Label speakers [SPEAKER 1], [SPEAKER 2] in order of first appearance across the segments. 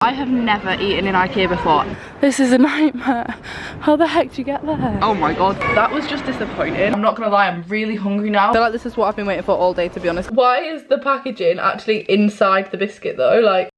[SPEAKER 1] I have never eaten in IKEA before.
[SPEAKER 2] This is a nightmare. How the heck do you get there?
[SPEAKER 1] Oh my god, that was just disappointing. I'm not gonna lie, I'm really hungry now.
[SPEAKER 2] I feel like this is what I've been waiting for all day, to be honest.
[SPEAKER 1] Why is the packaging actually inside the biscuit though? Like,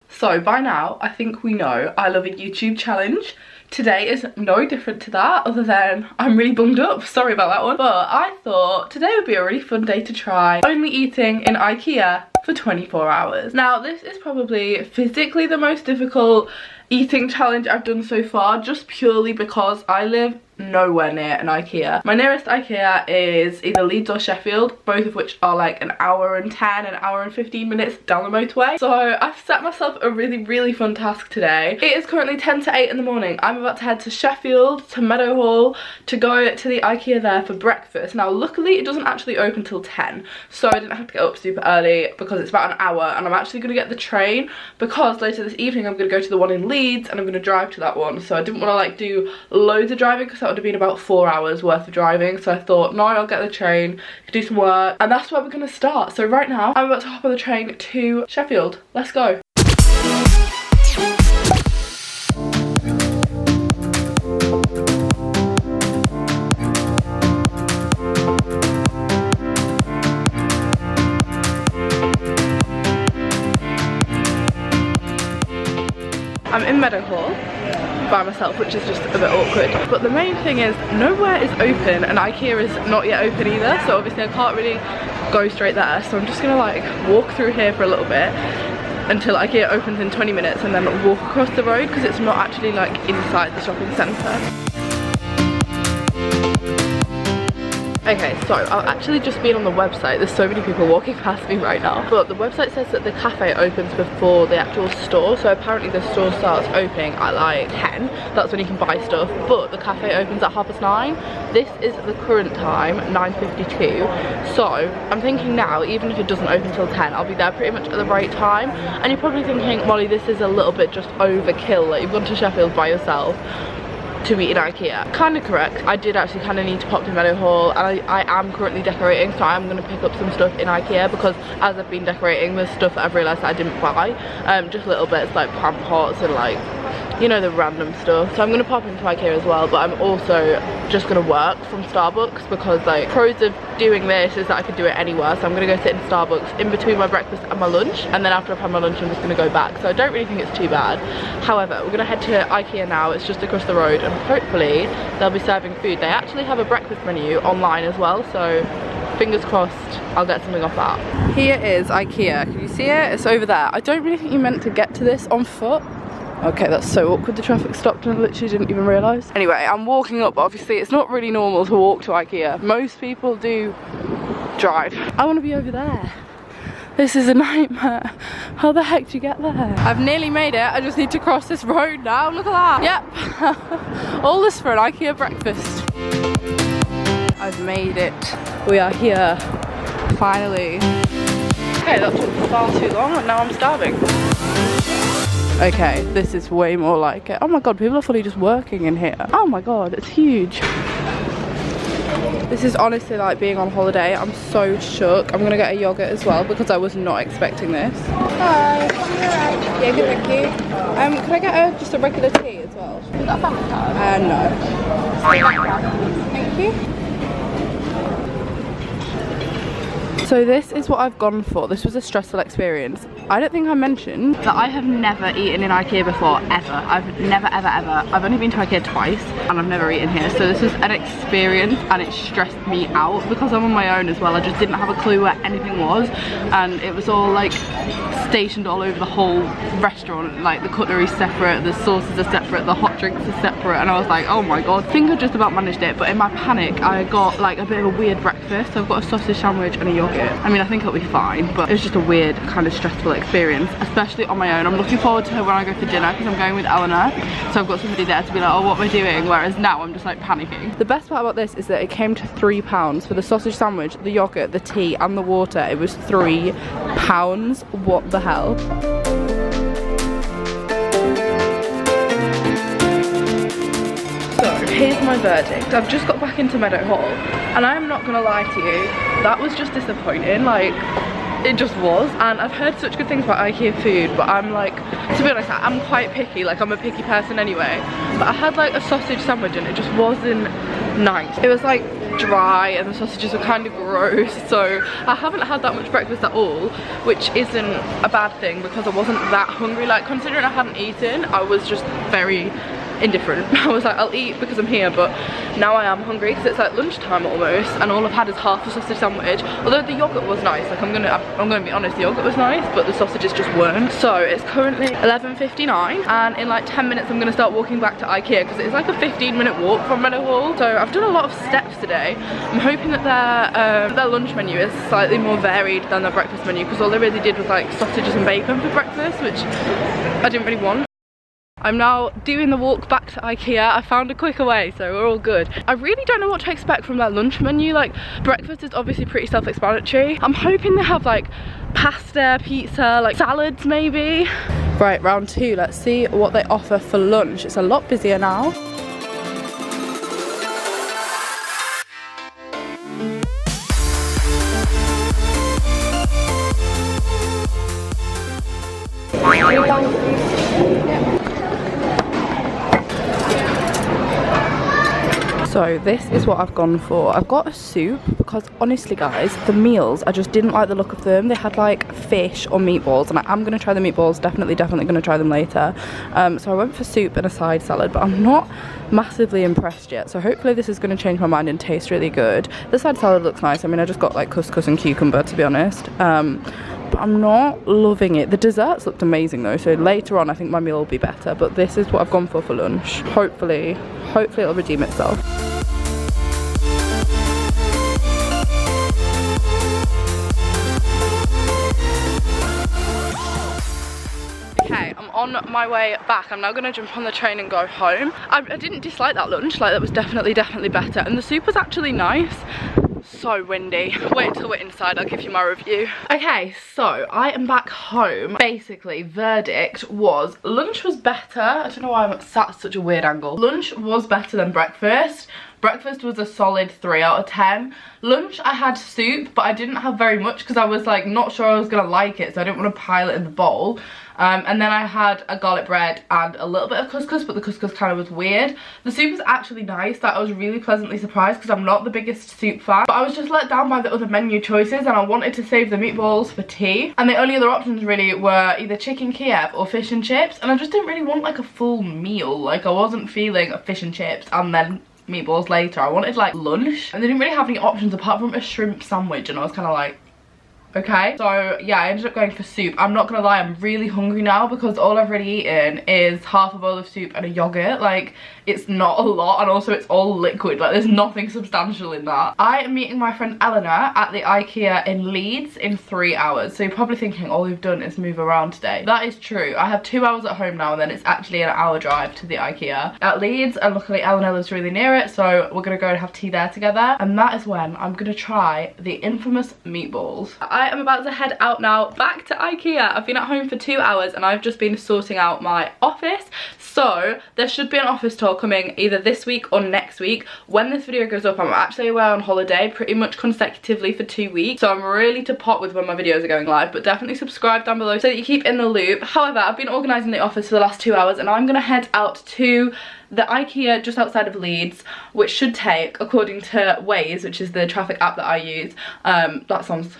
[SPEAKER 1] so by now, I think we know I love a YouTube challenge. Today is no different to that, other than I'm really bummed up. Sorry about that one. But I thought today would be a really fun day to try only eating in IKEA for 24 hours. Now, this is probably physically the most difficult eating challenge I've done so far, just purely because I live nowhere near an IKEA. My nearest IKEA is either Leeds or Sheffield, both of which are like an hour and 10, an hour and 15 minutes down the motorway. So I've set myself a really fun task today. It is currently 10 to 8 in the morning. I'm about to head to Sheffield, to Meadowhall, to go to the IKEA there for breakfast. Now luckily it doesn't actually open till 10, so I didn't have to get up super early because it's about an hour, and I'm actually going to get the train because later this evening I'm going to go to the one in Leeds and I'm going to drive to that one. So I didn't want to like do loads of driving because that would have been about 4 hours worth of driving. So I thought, no, I'll get the train, do some work, and that's where we're going to start. So right now I'm about to hop on the train to Sheffield. Let's go. I'm in Meadowhall by myself, which is just a bit awkward. But the main thing is nowhere is open and IKEA is not yet open either. So obviously I can't really go straight there. So I'm just gonna like walk through here for a little bit until IKEA opens in 20 minutes and then walk across the road because it's not actually like inside the shopping centre. Okay, so I've actually just been on the website. There's so many people walking past me right now. But the website says that the cafe opens before the actual store. So apparently the store starts opening at like 10. That's when you can buy stuff. But the cafe opens at 9:30. This is the current time, 9:52. So I'm thinking now, even if it doesn't open till 10, I'll be there pretty much at the right time. And you're probably thinking, Molly, this is a little bit just overkill. Like, you've gone to Sheffield by yourself to eat in IKEA. Kind of correct. I did actually kind of need to pop to Meadowhall, and I am currently decorating, so I'm going to pick up some stuff in IKEA because as I've been decorating, there's stuff that I've realised that I didn't buy. Just little bits like plant pots and like, you know, the random stuff. So I'm going to pop into IKEA as well, but I'm also just going to work from Starbucks because like pros of doing this is that I could do it anywhere. So I'm going to go sit in Starbucks in between my breakfast and my lunch, and then after I've had my lunch I'm just going to go back. So I don't really think it's too bad. However, we're going to head to IKEA now. It's just across the road and hopefully they'll be serving food. They actually have a breakfast menu online as well, so fingers crossed I'll get something off that. Here is IKEA. Can you see it? It's over there. I don't really think you meant to get to this on foot. Okay, that's so awkward. The traffic stopped and I literally didn't even realise. Anyway, I'm walking up, but obviously it's not really normal to walk to IKEA. Most people do drive. I want to be over there. This is a nightmare. How the heck do you get there? I've nearly made it. I just need to cross this road now. Look at that. Yep. All this for an IKEA breakfast. I've made it. We are here. Finally. Okay, that took far too long and now I'm starving. Okay, this is way more like it. Oh my god, people are fully just working in here. Oh my god, it's huge. This is honestly like being on holiday. I'm so shook. I'm gonna get a yogurt as well because I was not expecting this. Hi. Yeah, good, thank you. Can I get just a regular tea as well? Is that a bank card? No. Thank you. So this is what I've gone for. This was a stressful experience. I don't think I mentioned that I have never eaten in IKEA before, ever. I've never, ever, ever. I've only been to IKEA twice and I've never eaten here. So this was an experience and it stressed me out because I'm on my own as well. I just didn't have a clue where anything was, and it was all like stationed all over the whole restaurant. Like the cutlery's separate, the sauces are separate, the hot drinks are separate, and I was like, oh my god. I think I just about managed it, but in my panic I got like a bit of a weird breakfast. So I've got a sausage sandwich and a yogurt. I mean, I think it'll be fine, but it was just a weird kind of stressful experience, especially on my own. I'm looking forward to when I go for dinner because I'm going with Eleanor, so I've got somebody there to be like, oh, what am I doing? Whereas now I'm just like panicking. The best part about this is that it came to £3 for the sausage sandwich, the yogurt, the tea and the water. It was £3. What the hell? So here's my verdict. I've just got back into Meadow Hall, and I'm not gonna lie to you, that was just disappointing. Like, it just was. And I've heard such good things about IKEA food, but I'm like, to be honest, I'm quite picky. Like, I'm a picky person anyway. But I had like a sausage sandwich and it just wasn't nice. It was like dry and the sausages were kind of gross, so I haven't had that much breakfast at all, which isn't a bad thing because I wasn't that hungry. Like, considering I hadn't eaten, I was just very indifferent. I was like, I'll eat because I'm here, but now I am hungry because it's like lunchtime almost, and all I've had is half a sausage sandwich. Although the yogurt was nice, like I'm gonna be honest, the yogurt was nice, but the sausages just weren't. So it's currently 11:59, and in like 10 minutes I'm gonna start walking back to IKEA because it's like a 15-minute walk from Meadow Hall. So I've done a lot of steps today. I'm hoping that their lunch menu is slightly more varied than their breakfast menu, because all they really did was like sausages and bacon for breakfast, which I didn't really want. I'm now doing the walk back to IKEA. I found a quicker way, so we're all good. I really don't know what to expect from their lunch menu. Like, breakfast is obviously pretty self-explanatory. I'm hoping they have like pasta, pizza, like salads maybe. Right, round two, let's see what they offer for lunch. It's a lot busier now. So this is what I've gone for. I've got a soup because honestly guys, the meals, I just didn't like the look of them. They had like fish or meatballs, and I am going to try the meatballs, definitely going to try them later. So I went for soup and a side salad, but I'm not massively impressed yet. So hopefully this is going to change my mind and taste really good. The side salad looks nice. I mean, I just got like couscous and cucumber, to be honest. But I'm not loving it. The desserts looked amazing though, so later on I think my meal will be better, but this is what I've gone for lunch. Hopefully it'll redeem itself. Okay, I'm on my way back. I'm now going to jump on the train and go home. I didn't dislike that lunch, like that was definitely better, and the soup was actually nice. So windy. Wait until we're inside, I'll give you my review. Okay, so I am back home. Basically, verdict was lunch was better. I don't know why I'm sat at such a weird angle. Lunch was better than breakfast. Breakfast was a solid 3 out of 10. Lunch, I had soup, but I didn't have very much because I was like not sure I was gonna like it, so I didn't want to pile it in the bowl. And then I had a garlic bread and a little bit of couscous, but the couscous kind of was weird. The soup was actually nice. That I was really pleasantly surprised because I'm not the biggest soup fan, but I was just let down by the other menu choices, and I wanted to save the meatballs for tea. And the only other options really were either chicken Kiev or fish and chips, and I just didn't really want like a full meal. Like, I wasn't feeling fish and chips and then meatballs later. I wanted like lunch, and they didn't really have any options apart from a shrimp sandwich, and I was kind of like, okay. So yeah, I ended up going for soup. I'm not gonna lie, I'm really hungry now because all I've really eaten is half a bowl of soup and a yogurt. Like, it's not a lot, and also it's all liquid. Like, there's nothing substantial in that. I am meeting my friend Eleanor at the IKEA in Leeds in 3 hours. So you're probably thinking all we've done is move around today. That is true. I have 2 hours at home now, and then it's actually an hour drive to the IKEA at Leeds, and luckily Eleanor lives really near it, so we're gonna go and have tea there together, and that is when I'm gonna try the infamous meatballs. I am about to head out now back to IKEA. I've been at home for 2 hours and I've just been sorting out my office. So there should be an office tour coming either this week or next week. When this video goes up, I'm actually away on holiday pretty much consecutively for 2 weeks. So I'm really to pot with when my videos are going live, but definitely subscribe down below so that you keep in the loop. However, I've been organising the office for the last 2 hours, and I'm gonna head out to the IKEA just outside of Leeds, which should take, according to Waze, which is the traffic app that I use, that sounds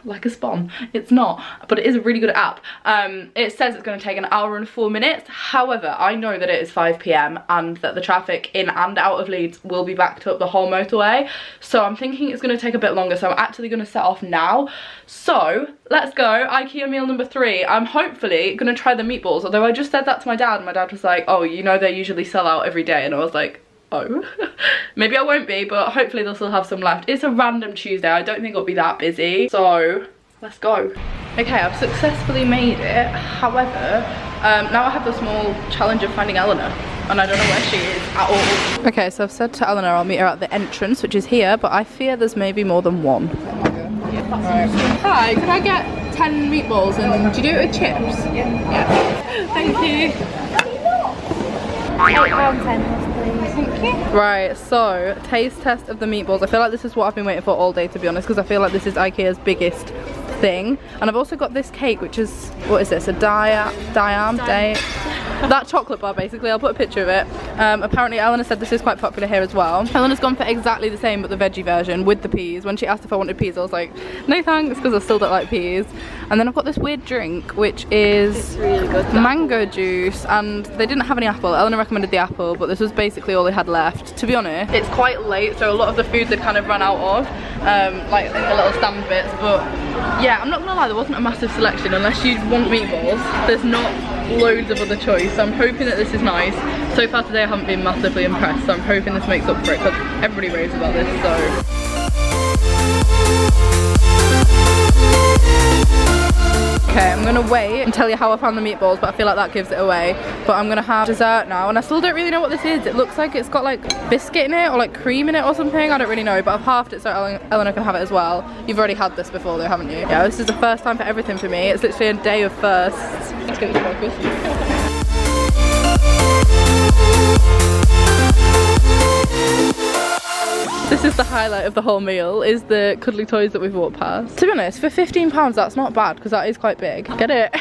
[SPEAKER 1] like a spawn. It's not, but it is a really good app. It says it's going to take an hour and 4 minutes. However, I know that it is 5 PM and that the traffic in and out of Leeds will be backed up the whole motorway. So I'm thinking it's going to take a bit longer. So I'm actually going to set off now. So let's go. IKEA meal number 3. I'm hopefully going to try the meatballs. Although I just said that to my dad, and my dad was like, oh, you know, they usually sell out every day. And I was like, oh. Maybe I won't be, but hopefully they'll still have some left. It's a random Tuesday. I don't think it'll be that busy, so let's go. Okay, I've successfully made it. However, now I have the small challenge of finding Eleanor, and I don't know where she is at all. Okay, so I've said to Eleanor I'll meet her at the entrance, which is here, but I fear there's maybe more than one. Right. Hi, can I get 10 meatballs, and do you do it with chips? Yeah. Thank you. £8.10. Thank you.
[SPEAKER 2] Right, so taste test of the meatballs. I feel like this is what I've been waiting for all day, to be honest, because I feel like this is IKEA's biggest thing. And I've also got this cake, which is, what is this, a that chocolate bar basically. I'll put a picture of it. Apparently Eleanor said this is quite popular here as well. Eleanor's gone for exactly the same but the veggie version with the peas. When she asked if I wanted peas, I was like, no thanks, because I still don't like peas. And then I've got this weird drink, which is really good, mango juice, and they didn't have any apple. Eleanor recommended the apple, but this was basically all they had left. To be honest, it's quite late, so a lot of the food they'd kind of run out of, like in the little stand bits. But yeah, I'm not gonna lie, there wasn't a massive selection. Unless you want meatballs, there's not loads of other choice, so I'm hoping that this is nice. So far today I haven't been massively impressed, so I'm hoping this makes up for it, because everybody raves about this. So okay, I'm gonna wait and tell you how I found the meatballs, but I feel like that gives it away. But I'm gonna have dessert now, and I still don't really know what this is. It looks like it's got like biscuit in it or like cream in it or something. I don't really know, but I've halved it so Eleanor can have it as well. You've already had this before though, haven't you? Yeah, this is the first time for everything for me. It's literally a day of firsts. Let's get this focused. This is the highlight of the whole meal, is the cuddly toys that we've walked past. To be honest, for £15 that's not bad, because that is quite big. Get it?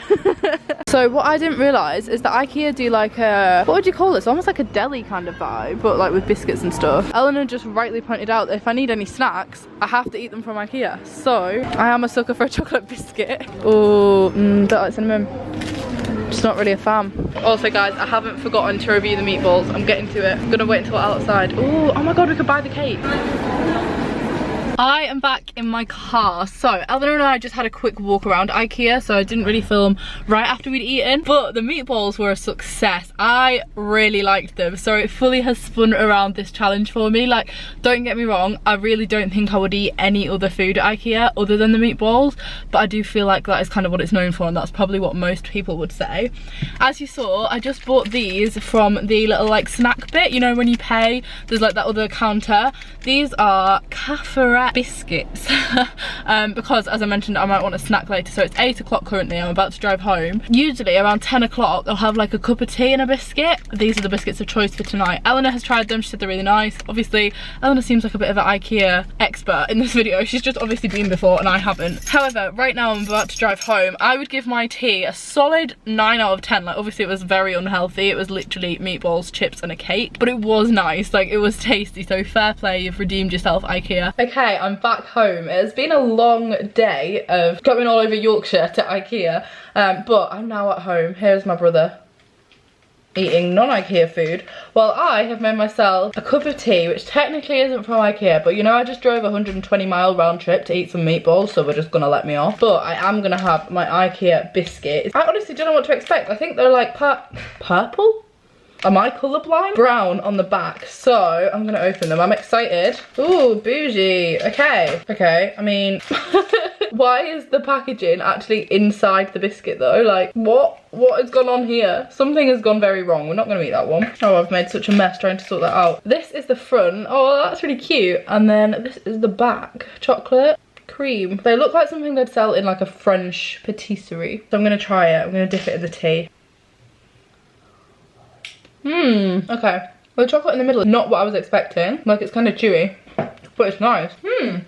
[SPEAKER 2] So what I didn't realise is that IKEA do like a, what would you call this? Almost like a deli kind of vibe, but like with biscuits and stuff. Eleanor just rightly pointed out that if I need any snacks, I have to eat them from IKEA. So I am a sucker for a chocolate biscuit. Oh, don't like cinnamon. Just not really a fan. Also guys, I haven't forgotten to review the meatballs. I'm getting to it. I'm gonna wait until outside. Oh my god, we could buy the cake. I am back in my car. So Eleanor and I just had a quick walk around IKEA, so I didn't really film right after we'd eaten, but the meatballs were a success. I really liked them, so it fully has spun around this challenge for me. Like, don't get me wrong, I really don't think I would eat any other food at IKEA other than the meatballs, but I do feel like that is kind of what it's known for, and that's probably what most people would say. As you saw, I just bought these from the little like snack bit, you know, when you pay, there's like that other counter. These are cafe biscuits because as I mentioned, I might want a snack later. So it's 8 o'clock currently, I'm about to drive home. Usually around 10 o'clock I'll have like a cup of tea and a biscuit. These are the biscuits of choice for tonight. Eleanor has tried them, she said they're really nice. Obviously Eleanor seems like a bit of an IKEA expert in this video. She's just obviously been before and I haven't. However, right now I'm about to drive home. I would give my tea a solid 9 out of 10. Like, obviously it was very unhealthy, it was literally meatballs, chips and a cake, but it was nice, like it was tasty, so fair play, you've redeemed yourself IKEA. Okay, I'm back home. It has been a long day of going all over Yorkshire to IKEA, but I'm now at home. Here's my brother eating non-IKEA food, while I have made myself a cup of tea, which technically isn't from IKEA, but you know, I just drove a 120-mile round trip to eat some meatballs, so we're just gonna let me off. But I am gonna have my IKEA biscuit. I honestly don't know what to expect. I think they're like purple? Am I colourblind? Brown on the back, so I'm gonna open them. I'm excited. Ooh, bougie. Okay, I mean, why is the packaging actually inside the biscuit though? Like, what has gone on here? Something has gone very wrong. We're not gonna eat that one. Oh, I've made such a mess trying to sort that out. This is the front. Oh, that's really cute. And then this is the back. Chocolate. Cream. They look like something they'd sell in like a French patisserie. So I'm gonna try it. I'm gonna dip it in the tea. Okay. Well, the chocolate in the middle is not what I was expecting. Like, it's kind of chewy, but it's nice.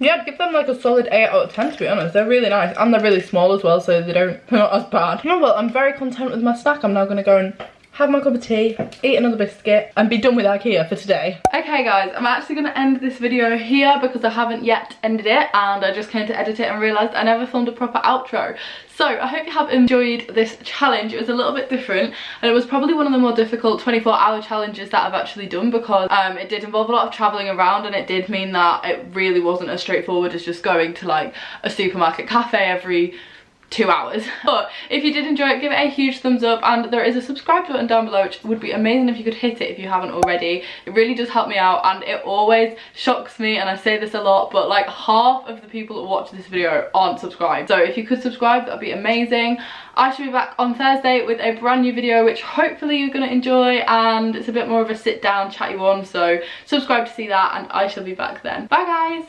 [SPEAKER 2] Yeah, I'd give them like a solid 8 out of 10 to be honest. They're really nice, and they're really small as well, so they're not as bad. Oh, well, I'm very content with my snack. I'm now gonna go and have my cup of tea, eat another biscuit, and be done with IKEA for today. Okay guys, I'm actually gonna end this video here because I haven't yet ended it, and I just came to edit it and realised I never filmed a proper outro. So I hope you have enjoyed this challenge. It was a little bit different, and it was probably one of the more difficult 24-hour challenges that I've actually done, because it did involve a lot of travelling around, and it did mean that it really wasn't as straightforward as just going to like a supermarket cafe every 2 hours. But if you did enjoy it, give it a huge thumbs up, and there is a subscribe button down below, which would be amazing if you could hit it if you haven't already. It really does help me out, and it always shocks me, and I say this a lot, but like half of the people that watch this video aren't subscribed. So if you could subscribe, that'd be amazing. I should be back on Thursday with a brand new video, which hopefully you're going to enjoy, and it's a bit more of a sit down chatty one, so subscribe to see that, and I shall be back then. Bye guys.